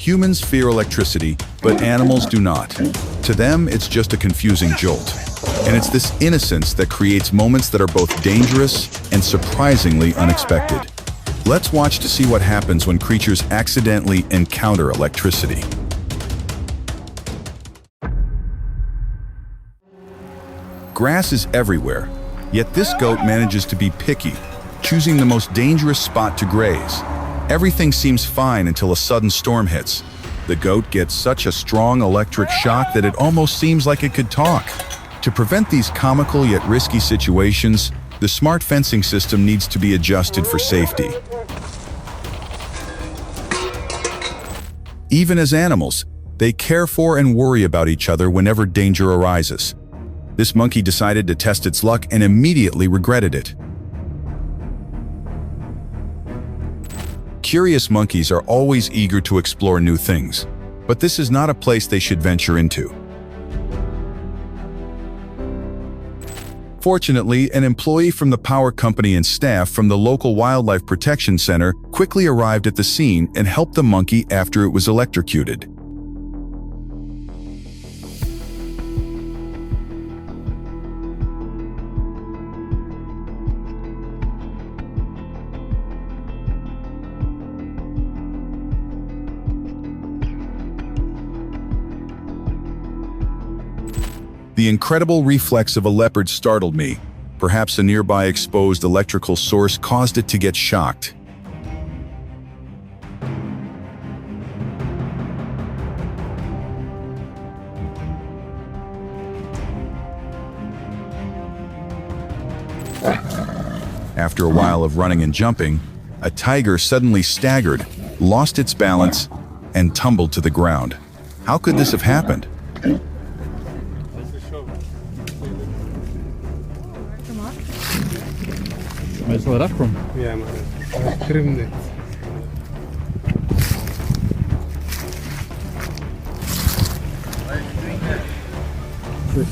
Humans fear electricity, but animals do not. To them, it's just a confusing jolt. And it's this innocence that creates moments that are both dangerous and surprisingly unexpected. Let's watch to see what happens when creatures accidentally encounter electricity. Grass is everywhere, yet this goat manages to be picky, choosing the most dangerous spot to graze. Everything seems fine until a sudden storm hits. The goat gets such a strong electric shock that it almost seems like it could talk. To prevent these comical yet risky situations, the smart fencing system needs to be adjusted for safety. Even as animals, they care for and worry about each other whenever danger arises. This monkey decided to test its luck and immediately regretted it. Curious monkeys are always eager to explore new things, but this is not a place they should venture into. Fortunately, an employee from the power company and staff from the local wildlife protection center quickly arrived at the scene and helped the monkey after it was electrocuted. The incredible reflex of a leopard startled me. Perhaps a nearby exposed electrical source caused it to get shocked. After a while of running and jumping, a tiger suddenly staggered, lost its balance, and tumbled to the ground. How could this have happened? Waar is wel eraf kwam? Ja, maar het krimpt net.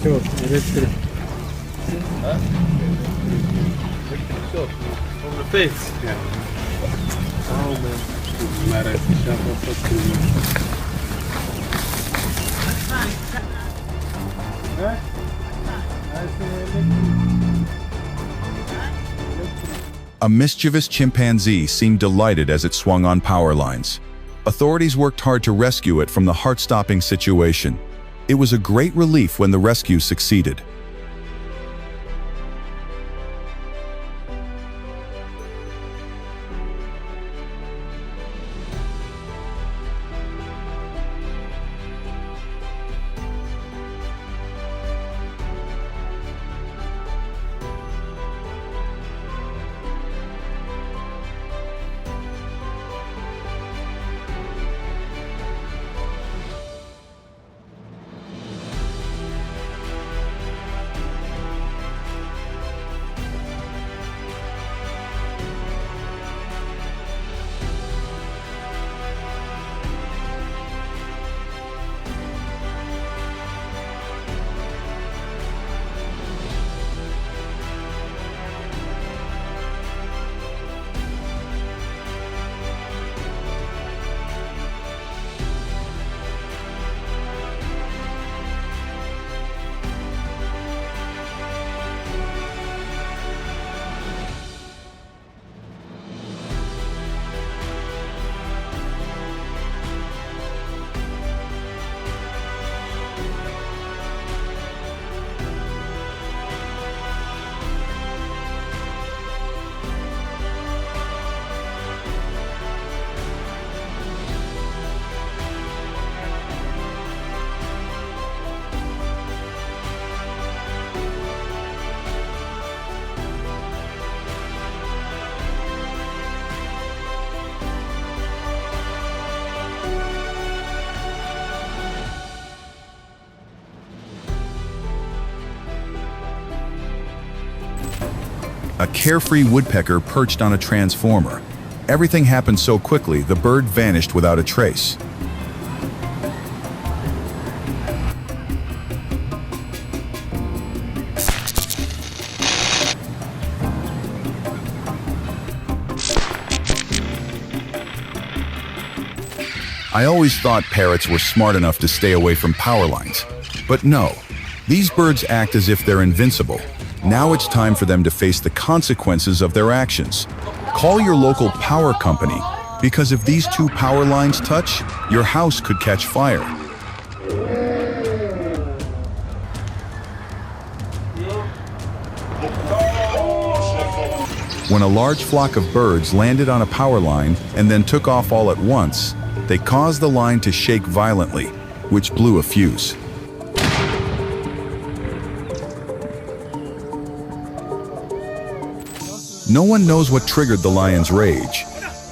Zo, electric. Huh? Zo, over de face. Ja. Oh man. Maar het is zelf ook wat krimpt. Hè? Hij is electric. A mischievous chimpanzee seemed delighted as it swung on power lines. Authorities worked hard to rescue it from the heart-stopping situation. It was a great relief when the rescue succeeded. A carefree woodpecker perched on a transformer. Everything happened so quickly, the bird vanished without a trace. I always thought parrots were smart enough to stay away from power lines. But no, these birds act as if they're invincible. Now it's time for them to face the consequences of their actions. Call your local power company, because if these two power lines touch, your house could catch fire. When a large flock of birds landed on a power line and then took off all at once, they caused the line to shake violently, which blew a fuse. No one knows what triggered the lion's rage,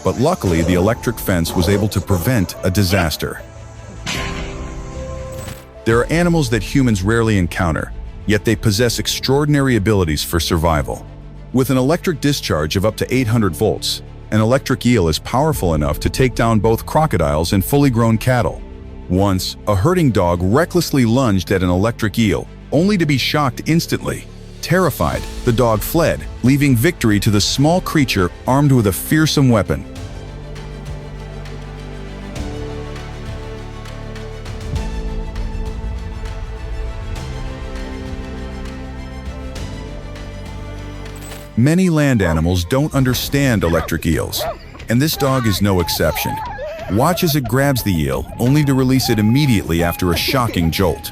but luckily the electric fence was able to prevent a disaster. There are animals that humans rarely encounter, yet they possess extraordinary abilities for survival. With an electric discharge of up to 800 volts, an electric eel is powerful enough to take down both crocodiles and fully grown cattle. Once, a herding dog recklessly lunged at an electric eel, only to be shocked instantly. Terrified, the dog fled, leaving victory to the small creature armed with a fearsome weapon. Many land animals don't understand electric eels, and this dog is no exception. Watch as it grabs the eel, only to release it immediately after a shocking jolt.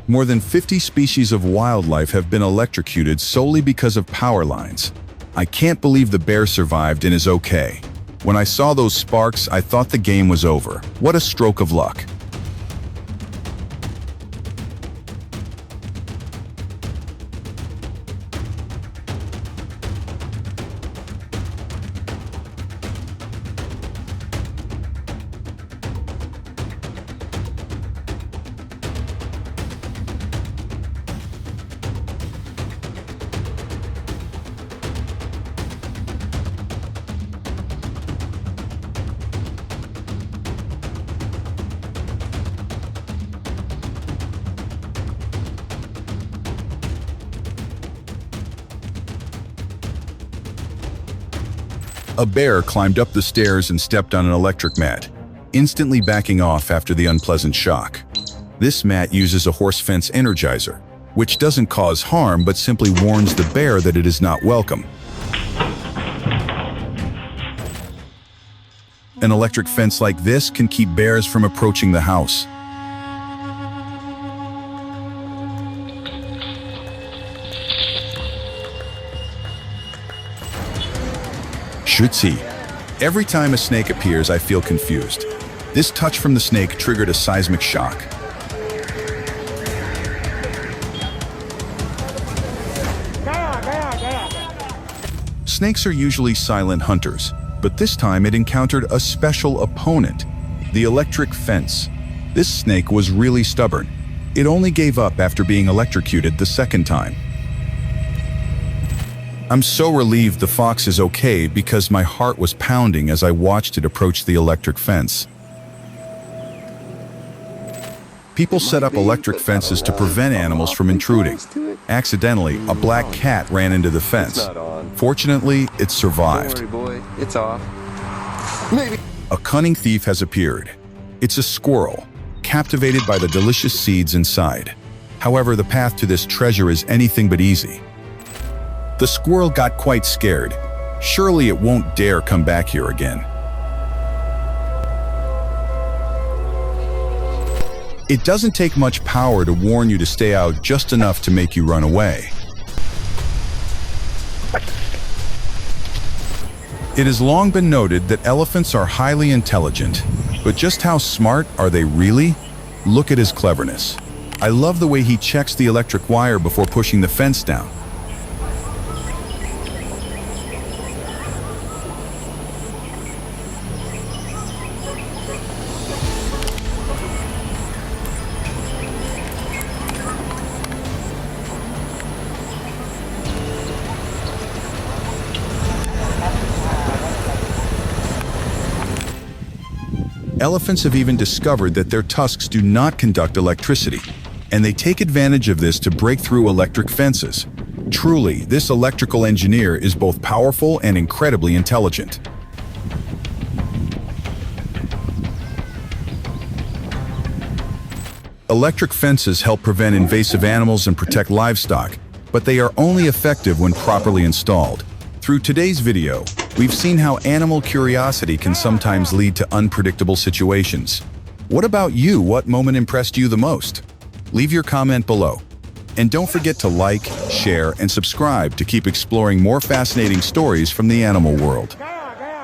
More than 50 species of wildlife have been electrocuted solely because of power lines. I can't believe the bear survived and is okay. When I saw those sparks, I thought the game was over. What a stroke of luck. A bear climbed up the stairs and stepped on an electric mat, instantly backing off after the unpleasant shock. This mat uses a horse fence energizer, which doesn't cause harm but simply warns the bear that it is not welcome. An electric fence like this can keep bears from approaching the house. Shutsi. Every time a snake appears, I feel confused. This touch from the snake triggered a seismic shock. Snakes are usually silent hunters, but this time it encountered a special opponent, the electric fence. This snake was really stubborn. It only gave up after being electrocuted the second time. I'm so relieved the fox is okay because my heart was pounding as I watched it approach the electric fence. People set up electric fences to prevent animals from intruding. Accidentally, a black cat ran into the fence. Fortunately, it survived. Don't worry, boy. It's off. Maybe. A cunning thief has appeared. It's a squirrel, captivated by the delicious seeds inside. However, the path to this treasure is anything but easy. The squirrel got quite scared. Surely it won't dare come back here again. It doesn't take much power to warn you to stay out, just enough to make you run away. It has long been noted that elephants are highly intelligent, but just how smart are they really? Look at his cleverness. I love the way he checks the electric wire before pushing the fence down. Elephants have even discovered that their tusks do not conduct electricity, and they take advantage of this to break through electric fences. Truly, this electrical engineer is both powerful and incredibly intelligent. Electric fences help prevent invasive animals and protect livestock, but they are only effective when properly installed. Through today's video, we've seen how animal curiosity can sometimes lead to unpredictable situations. What about you? What moment impressed you the most? Leave your comment below. And don't forget to like, share, and subscribe to keep exploring more fascinating stories from the animal world.